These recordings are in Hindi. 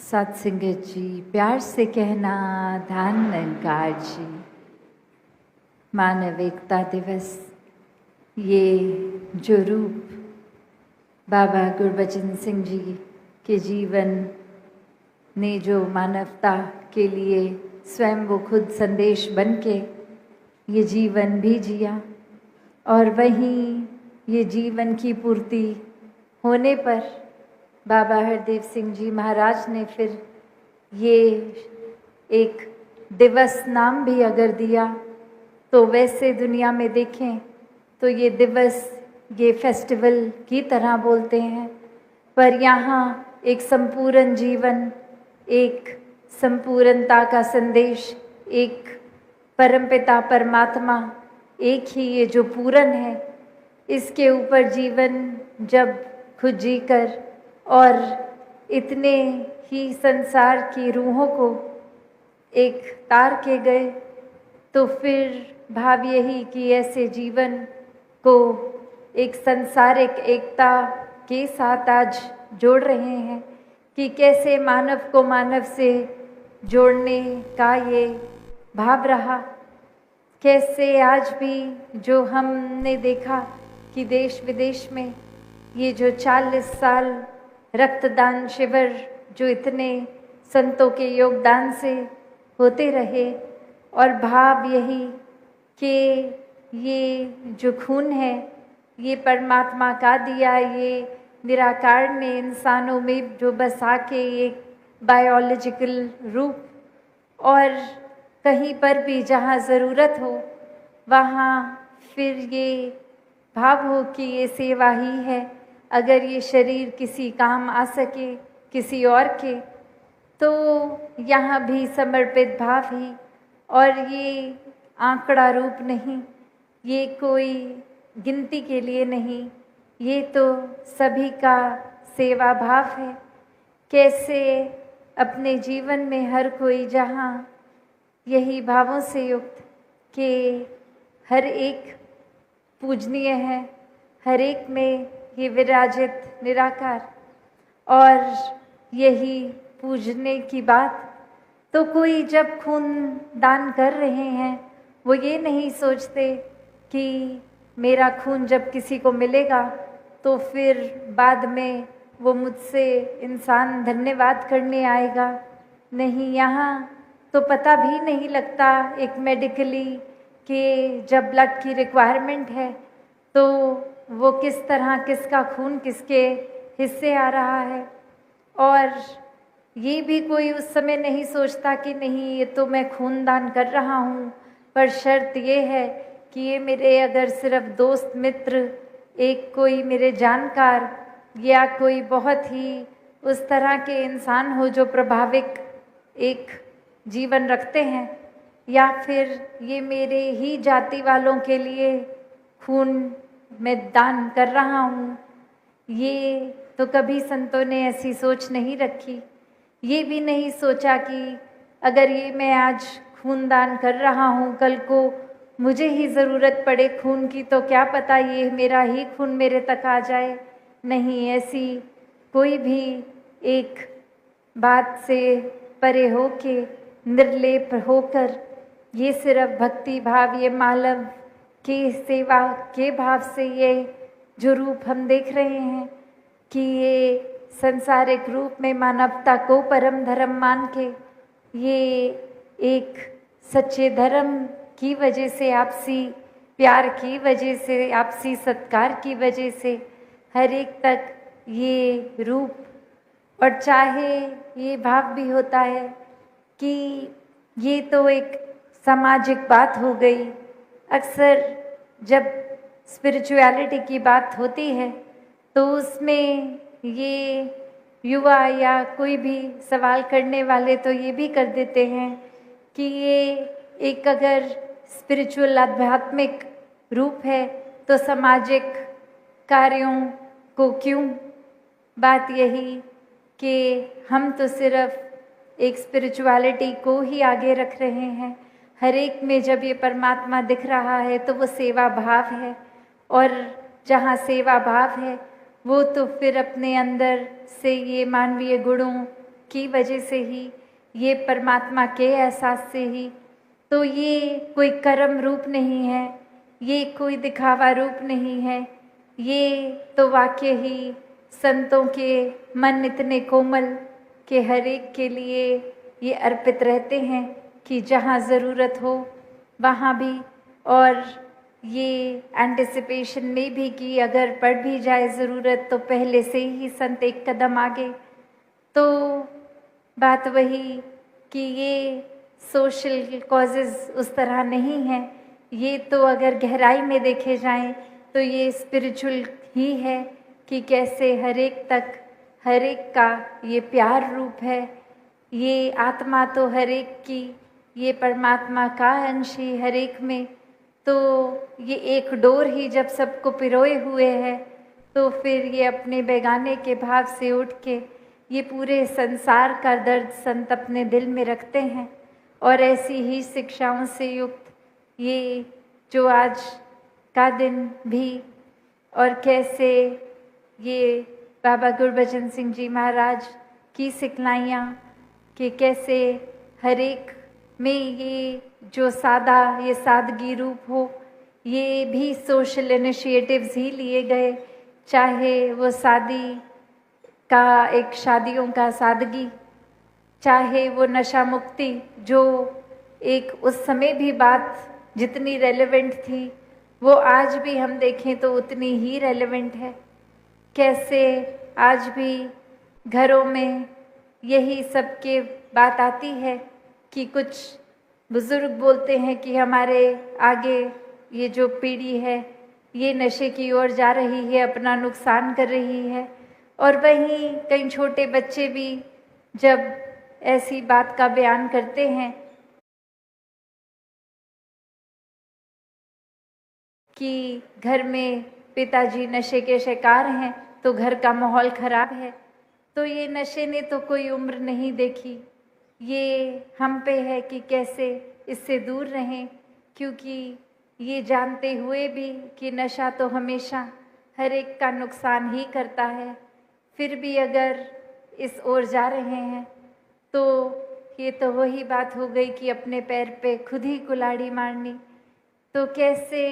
सत्संगत जी, प्यार से कहना धन निरंकार जी। मानव एकता दिवस, ये जो रूप बाबा गुरबचन सिंह जी के जीवन ने जो मानवता के लिए स्वयं वो खुद संदेश बन के ये जीवन भी जिया, और वहीं ये जीवन की पूर्ति होने पर बाबा हरदेव सिंह जी महाराज ने फिर ये एक दिवस नाम भी अगर दिया, तो वैसे दुनिया में देखें तो ये दिवस, ये फेस्टिवल की तरह बोलते हैं, पर यहाँ एक संपूर्ण जीवन, एक संपूर्णता का संदेश, एक परमपिता परमात्मा एक ही ये जो पूर्ण है, इसके ऊपर जीवन जब खुद जीकर और इतने ही संसार की रूहों को एक तार के गए, तो फिर भाव यही कि ऐसे जीवन को एक सांसारिक एकता के साथ आज जोड़ रहे हैं कि कैसे मानव को मानव से जोड़ने का ये भाव रहा। कैसे आज भी जो हमने देखा कि देश विदेश में ये जो 40 साल रक्तदान शिविर जो इतने संतों के योगदान से होते रहे, और भाव यही कि ये जो खून है ये परमात्मा का दिया, ये निराकार ने इंसानों में जो बसा के एक बायोलॉजिकल रूप, और कहीं पर भी जहाँ ज़रूरत हो वहाँ फिर ये भाव हो कि ये सेवा ही है। अगर ये शरीर किसी काम आ सके किसी और के, तो यहाँ भी समर्पित भाव ही, और ये आंकड़ा रूप नहीं, ये कोई गिनती के लिए नहीं, ये तो सभी का सेवा भाव है। कैसे अपने जीवन में हर कोई जहाँ यही भावों से युक्त कि हर एक पूजनीय है, हर एक में ये विराजित निराकार, और यही पूजने की बात, तो कोई जब खून दान कर रहे हैं वो ये नहीं सोचते कि मेरा खून जब किसी को मिलेगा तो फिर बाद में वो मुझसे इंसान धन्यवाद करने आएगा। नहीं, यहाँ तो पता भी नहीं लगता एक मेडिकली कि जब ब्लड की रिक्वायरमेंट है तो वो किस तरह किसका खून किसके हिस्से आ रहा है, और ये भी कोई उस समय नहीं सोचता कि नहीं ये तो मैं खून दान कर रहा हूँ, पर शर्त ये है कि ये मेरे अगर सिर्फ दोस्त मित्र, एक कोई मेरे जानकार या कोई बहुत ही उस तरह के इंसान हो जो प्रभाविक एक जीवन रखते हैं, या फिर ये मेरे ही जाति वालों के लिए खून मैं दान कर रहा हूँ। ये तो कभी संतों ने ऐसी सोच नहीं रखी। ये भी नहीं सोचा कि अगर ये मैं आज खून दान कर रहा हूँ, कल को मुझे ही ज़रूरत पड़े खून की, तो क्या पता ये मेरा ही खून मेरे तक आ जाए। नहीं, ऐसी कोई भी एक बात से परे हो के निर्लेप होकर ये सिर्फ भक्ति भाव, ये मानव की सेवा के भाव से ये जो रूप हम देख रहे हैं कि ये संसारिक रूप में मानवता को परम धर्म मान के, ये एक सच्चे धर्म की वजह से, आपसी प्यार की वजह से, आपसी सत्कार की वजह से हर एक तक ये रूप, और चाहे ये भाव भी होता है कि ये तो एक सामाजिक बात हो गई। अक्सर जब स्पिरिचुअलिटी की बात होती है तो उसमें ये युवा या कोई भी सवाल करने वाले तो ये भी कर देते हैं कि ये एक अगर स्पिरिचुअल आध्यात्मिक रूप है तो सामाजिक कार्यों को क्यों। बात यही कि हम तो सिर्फ एक स्पिरिचुअलिटी को ही आगे रख रहे हैं। हर एक में जब ये परमात्मा दिख रहा है तो वो सेवा भाव है, और जहाँ सेवा भाव है वो तो फिर अपने अंदर से ये मानवीय गुणों की वजह से ही, ये परमात्मा के एहसास से ही। तो ये कोई कर्म रूप नहीं है, ये कोई दिखावा रूप नहीं है, ये तो वाकई ही संतों के मन इतने कोमल कि हर एक के लिए ये अर्पित रहते हैं कि जहाँ ज़रूरत हो वहाँ भी। और ये एंटिसिपेशन में भी कि अगर पड़ भी जाए ज़रूरत तो पहले से ही संत एक कदम आगे। तो बात वही कि ये सोशल कॉजेज़ उस तरह नहीं है, ये तो अगर गहराई में देखे जाएं तो ये स्पिरिचुअल ही है कि कैसे हर एक तक हर एक का ये प्यार रूप है। ये आत्मा तो हर एक की, ये परमात्मा का अंश ही हर एक में। तो ये एक डोर ही जब सबको पिरोए हुए है तो फिर ये अपने बेगाने के भाव से उठ के ये पूरे संसार का दर्द संत अपने दिल में रखते हैं। और ऐसी ही शिक्षाओं से युक्त ये जो आज का दिन भी, और कैसे ये बाबा गुरबचन सिंह जी महाराज की सिखलाइयाँ कि कैसे हर एक में ये जो सादा, ये सादगी रूप हो, ये भी सोशल इनिशिएटिव्स ही लिए गए। चाहे वो शादी का एक शादियों का सादगी, चाहे वो नशा मुक्ति जो एक उस समय भी बात जितनी रेलेवेंट थी वो आज भी हम देखें तो उतनी ही रेलेवेंट है। कैसे आज भी घरों में यही सबके बात आती है कि कुछ बुज़ुर्ग बोलते हैं कि हमारे आगे ये जो पीढ़ी है ये नशे की ओर जा रही है, अपना नुकसान कर रही है। और वहीं कई छोटे बच्चे भी जब ऐसी बात का बयान करते हैं कि घर में पिताजी नशे के शिकार हैं तो घर का माहौल खराब है, तो ये नशे ने तो कोई उम्र नहीं देखी। ये हम पे है कि कैसे इससे दूर रहें, क्योंकि ये जानते हुए भी कि नशा तो हमेशा हर एक का नुकसान ही करता है, फिर भी अगर इस ओर जा रहे हैं तो ये तो वही बात हो गई कि अपने पैर पे खुद ही कुल्हाड़ी मारनी। तो कैसे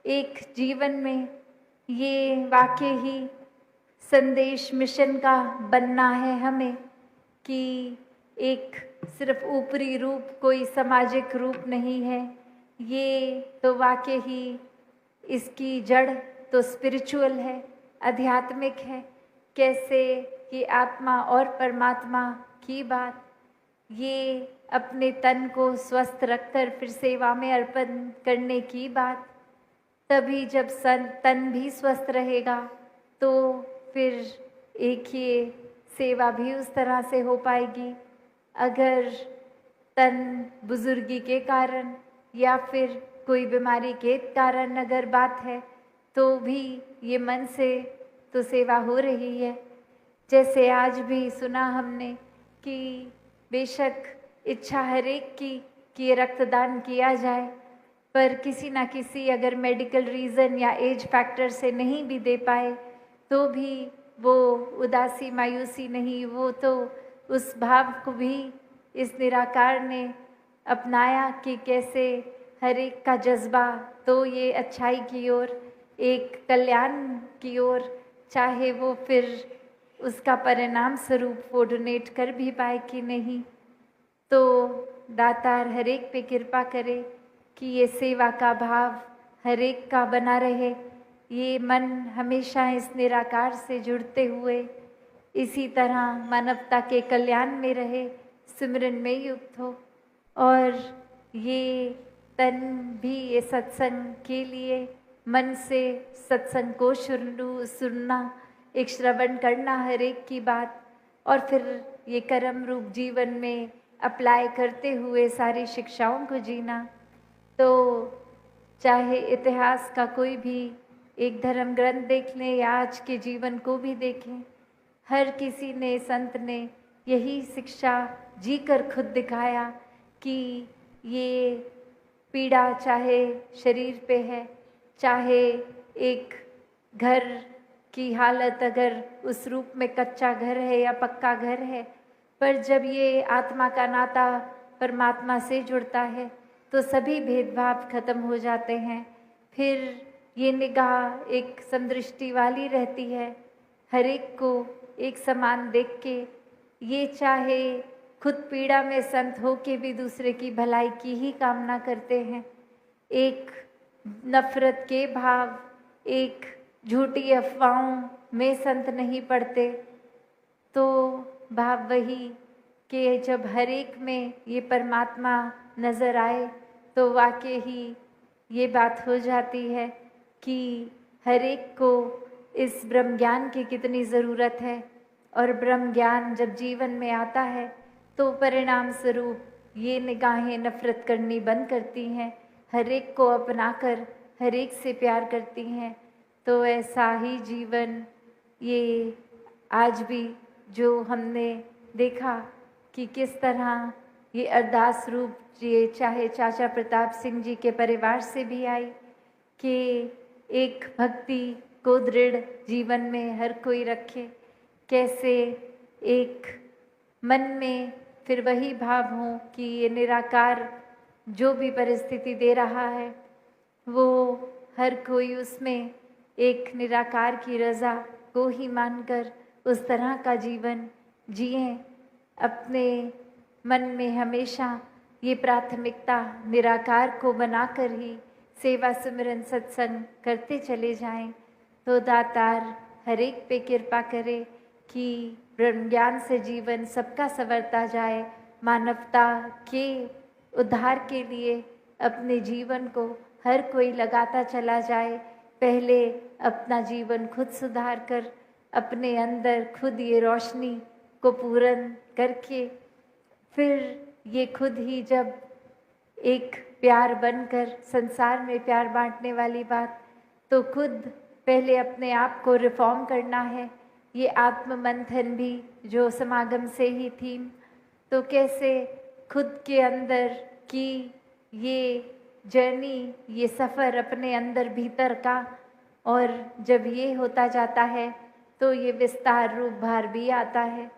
एक जीवन में ये वाकई ही संदेश मिशन का बनना है हमें कि एक सिर्फ ऊपरी रूप कोई सामाजिक रूप नहीं है, ये तो वाकई ही इसकी जड़ तो स्पिरिचुअल है, आध्यात्मिक है। कैसे कि आत्मा और परमात्मा की बात, ये अपने तन को स्वस्थ रखकर फिर सेवा में अर्पण करने की बात। तभी जब तन भी स्वस्थ रहेगा तो फिर एक ये सेवा भी उस तरह से हो पाएगी। अगर तन बुजुर्गी के कारण या फिर कोई बीमारी के कारण अगर बात है तो भी ये मन से तो सेवा हो रही है। जैसे आज भी सुना हमने कि बेशक इच्छा हर एक की कि ये रक्तदान किया जाए, पर किसी ना किसी अगर मेडिकल रीज़न या एज फैक्टर से नहीं भी दे पाए तो भी वो उदासी मायूसी नहीं, वो तो उस भाव को भी इस निराकार ने अपनाया कि कैसे हर एक का जज्बा तो ये अच्छाई की ओर, एक कल्याण की ओर, चाहे वो फिर उसका परिणाम स्वरूप वो डोनेट कर भी पाए कि नहीं। तो दातार हर एक पे कृपा करे कि ये सेवा का भाव हर एक का बना रहे, ये मन हमेशा इस निराकार से जुड़ते हुए इसी तरह मानवता के कल्याण में रहे, सिमरन में युक्त हो। और ये तन भी ये सत्संग के लिए मन से सत्संग को सुनना, एक श्रवण करना हर एक की बात, और फिर ये कर्म रूप जीवन में अप्लाई करते हुए सारी शिक्षाओं को जीना। तो चाहे इतिहास का कोई भी एक धर्म ग्रंथ देख लें या आज के जीवन को भी देखें, हर किसी ने, संत ने यही शिक्षा जी कर खुद दिखाया कि ये पीड़ा चाहे शरीर पे है, चाहे एक घर की हालत अगर उस रूप में कच्चा घर है या पक्का घर है, पर जब ये आत्मा का नाता परमात्मा से जुड़ता है तो सभी भेदभाव खत्म हो जाते हैं। फिर ये निगाह एक समदृष्टि वाली रहती है, हर एक को एक समान देख के। ये चाहे खुद पीड़ा में संत हो के भी दूसरे की भलाई की ही कामना करते हैं। एक नफरत के भाव, एक झूठी अफवाहों में संत नहीं पड़ते। तो भाव वही कि जब हर एक में ये परमात्मा नज़र आए तो वाकई ही ये बात हो जाती है कि हर एक को इस ब्रह्म ज्ञान की कितनी ज़रूरत है। और ब्रह्म ज्ञान जब जीवन में आता है तो परिणाम स्वरूप ये निगाहें नफरत करनी बंद करती हैं, हर एक को अपनाकर हर एक से प्यार करती हैं। तो ऐसा ही जीवन ये आज भी जो हमने देखा कि किस तरह ये अरदास रूप ये चाहे चाचा प्रताप सिंह जी के परिवार से भी आई कि एक भक्ति को दृढ़ जीवन में हर कोई रखे। कैसे एक मन में फिर वही भाव हो कि ये निराकार जो भी परिस्थिति दे रहा है वो हर कोई उसमें एक निराकार की रज़ा को ही मानकर उस तरह का जीवन जिए। अपने मन में हमेशा ये प्राथमिकता निराकार को बनाकर ही सेवा सिमरन सत्संग करते चले जाएं। तो दातार हर एक पे कृपा करे कि ब्रह्म ज्ञान से जीवन सबका संवरता जाए। मानवता के उद्धार के लिए अपने जीवन को हर कोई लगाता चला जाए। पहले अपना जीवन खुद सुधार कर अपने अंदर खुद ये रोशनी को पूर्ण करके फिर ये खुद ही जब एक प्यार बनकर संसार में प्यार बांटने वाली बात, तो खुद पहले अपने आप को रिफॉर्म करना है। ये आत्म मंथन भी जो समागम से ही थीम, तो कैसे खुद के अंदर की ये जर्नी, ये सफ़र अपने अंदर भीतर का, और जब ये होता जाता है तो ये विस्तार रूप भार भी आता है।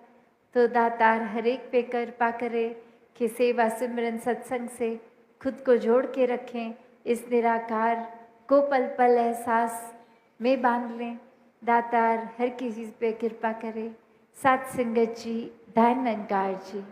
तो दातार हर एक पे कृपा करे कि सेवा सिमरन सत्संग से खुद को जोड़ के रखें, इस निराकार को पल पल एहसास में बांध लें। दातार हर किसी पे कृपा करे। सात संगत जी, धन निरंकार जी।